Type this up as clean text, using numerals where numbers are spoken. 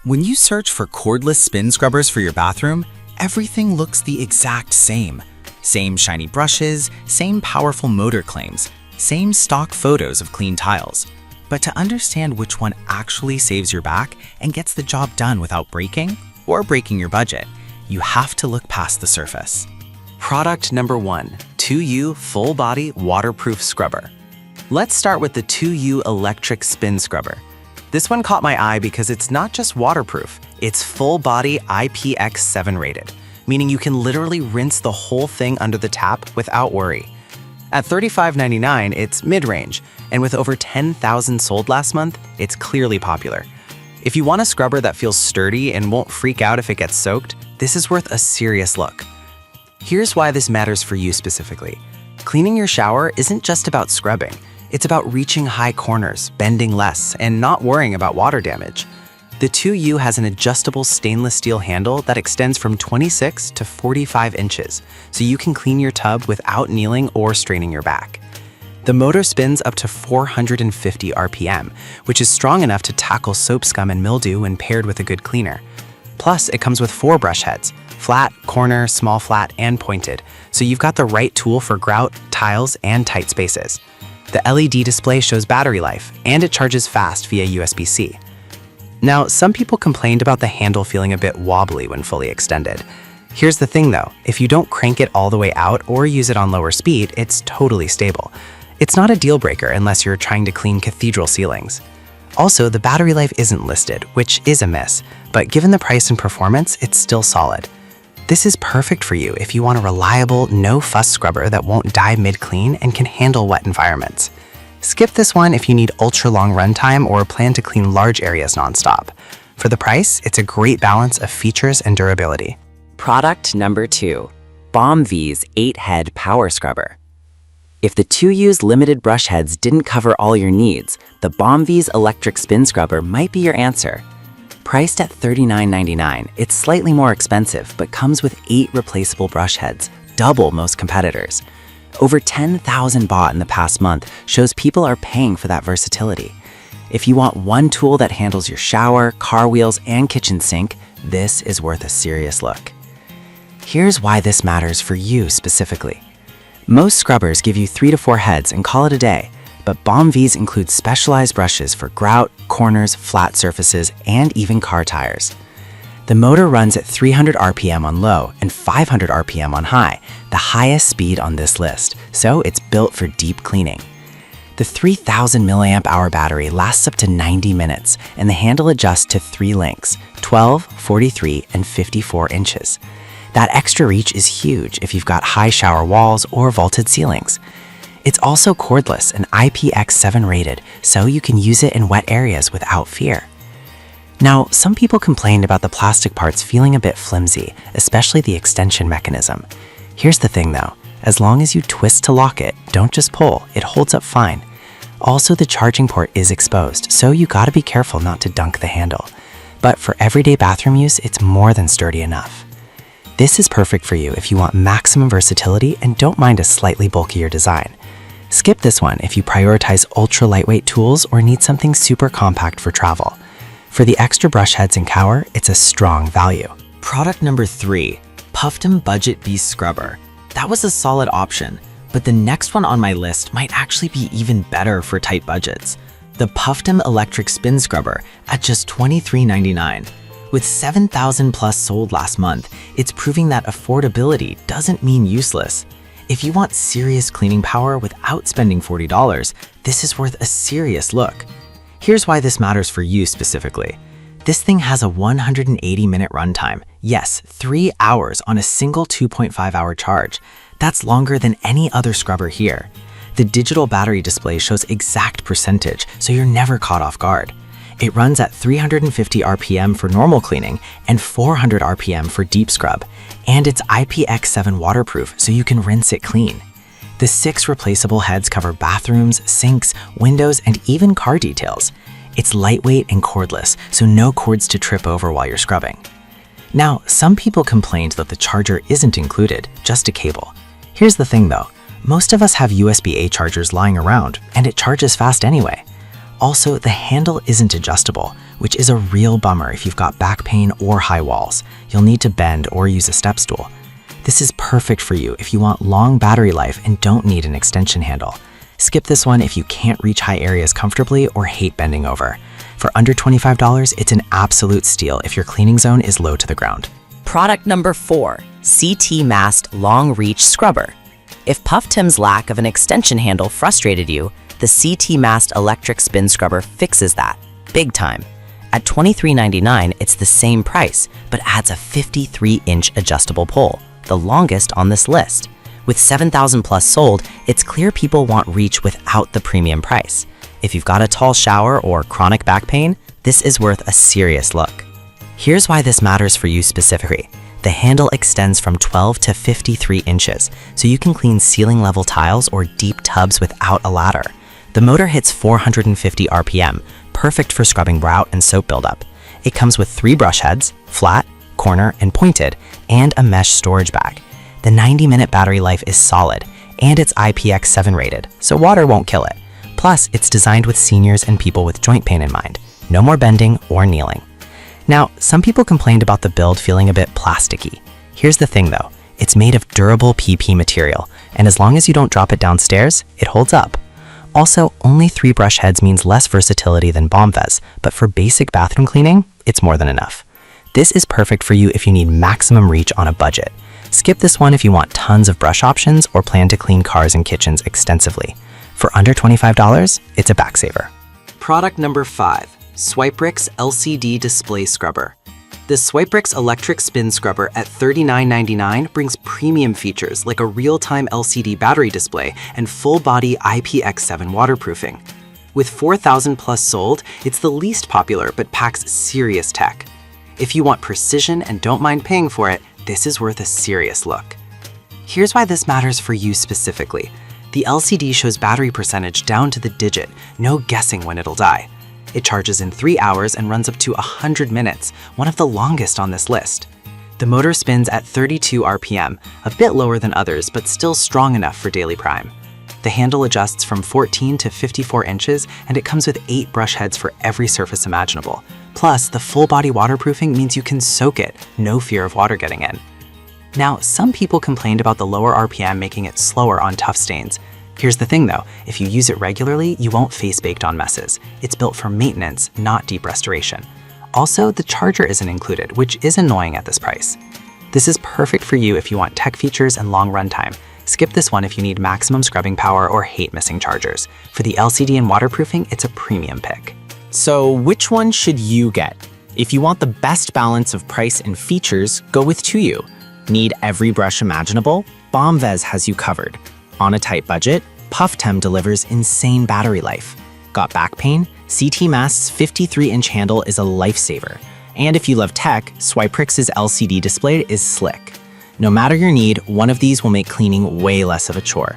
When you search for cordless spin scrubbers for your bathroom, everything looks the exact same. Same shiny brushes, same powerful motor claims, same stock photos of clean tiles. But to understand which one actually saves your back and gets the job done without breaking or breaking your budget, you have to look past the surface. Product number 1, 2U Full Body Waterproof Scrubber. Let's start with the 2U Electric Spin Scrubber. This one caught my eye because it's not just waterproof, it's full body IPX7 rated, meaning you can literally rinse the whole thing under the tap without worry. At $35.99, it's mid-range, and with over 10,000 sold last month, it's clearly popular. If you want a scrubber that feels sturdy and won't freak out if it gets soaked, this is worth a serious look. Here's why this matters for you specifically. Cleaning your shower isn't just about scrubbing. It's about reaching high corners, bending less, and not worrying about water damage. The 2U has an adjustable stainless steel handle that extends from 26 to 45 inches, so you can clean your tub without kneeling or straining your back. The motor spins up to 450 RPM, which is strong enough to tackle soap scum and mildew when paired with a good cleaner. Plus, it comes with 4 brush heads, flat, corner, small flat, and pointed, so you've got the right tool for grout, tiles, and tight spaces. The LED display shows battery life, and it charges fast via USB-C. Now, some people complained about the handle feeling a bit wobbly when fully extended. Here's the thing though, if you don't crank it all the way out or use it on lower speed, it's totally stable. It's not a deal breaker unless you're trying to clean cathedral ceilings. Also, the battery life isn't listed, which is a miss, but given the price and performance, it's still solid. This is perfect for you if you want a reliable, no-fuss scrubber that won't die mid-clean and can handle wet environments. Skip this one if you need ultra-long runtime or plan to clean large areas nonstop. For the price, it's a great balance of features and durability. Product number 2, BOMV's 8-Head Power Scrubber. If the 2U's limited brush heads didn't cover all your needs, the BOMV's electric spin scrubber might be your answer. Priced at $39.99, it's slightly more expensive, but comes with 8 replaceable brush heads, double most competitors. Over 10,000 bought in the past month shows people are paying for that versatility. If you want one tool that handles your shower, car wheels, and kitchen sink, this is worth a serious look. Here's why this matters for you specifically. Most scrubbers give you 3 to 4 heads and call it a day, but BOMV's include specialized brushes for grout, corners, flat surfaces, and even car tires. The motor runs at 300 RPM on low and 500 RPM on high, the highest speed on this list, so it's built for deep cleaning. The 3000 mAh battery lasts up to 90 minutes, and the handle adjusts to 3 lengths, 12, 43, and 54 inches. That extra reach is huge if you've got high shower walls or vaulted ceilings. It's also cordless and IPX7 rated, so you can use it in wet areas without fear. Now, some people complained about the plastic parts feeling a bit flimsy, especially the extension mechanism. Here's the thing though, as long as you twist to lock it, don't just pull, it holds up fine. Also, the charging port is exposed, so you gotta be careful not to dunk the handle. But for everyday bathroom use, it's more than sturdy enough. This is perfect for you if you want maximum versatility and don't mind a slightly bulkier design. Skip this one if you prioritize ultra-lightweight tools or need something super compact for travel. For the extra brush heads and cower, it's a strong value. Product number 3, Puffdom Budget Beast Scrubber. That was a solid option, but the next one on my list might actually be even better for tight budgets. The Puffdom Electric Spin Scrubber at just $23.99. With 7,000 plus sold last month, it's proving that affordability doesn't mean useless. If you want serious cleaning power without spending $40, this is worth a serious look. Here's why this matters for you specifically. This thing has a 180-minute runtime. Yes, 3 hours on a single 2.5-hour charge. That's longer than any other scrubber here. The digital battery display shows exact percentage, so you're never caught off guard. It runs at 350 RPM for normal cleaning and 400 RPM for deep scrub, and it's IPX7 waterproof, so you can rinse it clean. The 6 replaceable heads cover bathrooms, sinks, windows, and even car details. It's lightweight and cordless, so no cords to trip over while you're scrubbing. Now, some people complained that the charger isn't included, just a cable. Here's the thing though, most of us have USB-A chargers lying around, and it charges fast anyway. Also, the handle isn't adjustable, which is a real bummer if you've got back pain or high walls. You'll need to bend or use a step stool. This is perfect for you if you want long battery life and don't need an extension handle. Skip this one if you can't reach high areas comfortably or hate bending over. For under $25, it's an absolute steal if your cleaning zone is low to the ground. Product number 4, CT Mast Long Reach Scrubber. If Pufftim's lack of an extension handle frustrated you, the CT Mast Electric Spin Scrubber fixes that, big time. At $23.99, it's the same price, but adds a 53-inch adjustable pole, the longest on this list. With 7,000 plus sold, it's clear people want reach without the premium price. If you've got a tall shower or chronic back pain, this is worth a serious look. Here's why this matters for you specifically. The handle extends from 12 to 53 inches, so you can clean ceiling-level tiles or deep tubs without a ladder. The motor hits 450 RPM, perfect for scrubbing grout and soap buildup. It comes with 3 brush heads, flat, corner, and pointed, and a mesh storage bag. The 90-minute battery life is solid, and it's IPX7 rated, so water won't kill it. Plus, it's designed with seniors and people with joint pain in mind. No more bending or kneeling. Now, some people complained about the build feeling a bit plasticky. Here's the thing though, it's made of durable PP material, and as long as you don't drop it downstairs, it holds up. Also, only 3 brush heads means less versatility than Bombvez, but for basic bathroom cleaning, it's more than enough. This is perfect for you if you need maximum reach on a budget. Skip this one if you want tons of brush options or plan to clean cars and kitchens extensively. For under $25, it's a backsaver. Product number 5, Swiperix LCD Display Scrubber. The Swiperix Electric Spin Scrubber at $39.99 brings premium features like a real-time LCD battery display and full-body IPX7 waterproofing. With 4,000 plus sold, it's the least popular but packs serious tech. If you want precision and don't mind paying for it, this is worth a serious look. Here's why this matters for you specifically. The LCD shows battery percentage down to the digit, no guessing when it'll die. It charges in 3 hours and runs up to 100 minutes, one of the longest on this list. The motor spins at 32 RPM, a bit lower than others, but still strong enough for daily prime. The handle adjusts from 14 to 54 inches, and it comes with 8 brush heads for every surface imaginable. Plus, the full-body waterproofing means you can soak it, no fear of water getting in. Now, some people complained about the lower RPM making it slower on tough stains. Here's the thing though, if you use it regularly, you won't face baked on messes. It's built for maintenance, not deep restoration. Also, the charger isn't included, which is annoying at this price. This is perfect for you if you want tech features and long runtime. Skip this one if you need maximum scrubbing power or hate missing chargers. For the LCD and waterproofing, it's a premium pick. So which one should you get? If you want the best balance of price and features, go with 2U. Need every brush imaginable? Bombvez has you covered. On a tight budget, Pufftim delivers insane battery life. Got back pain? CT Mast's 53-inch handle is a lifesaver. And if you love tech, Swiperix's LCD display is slick. No matter your need, one of these will make cleaning way less of a chore.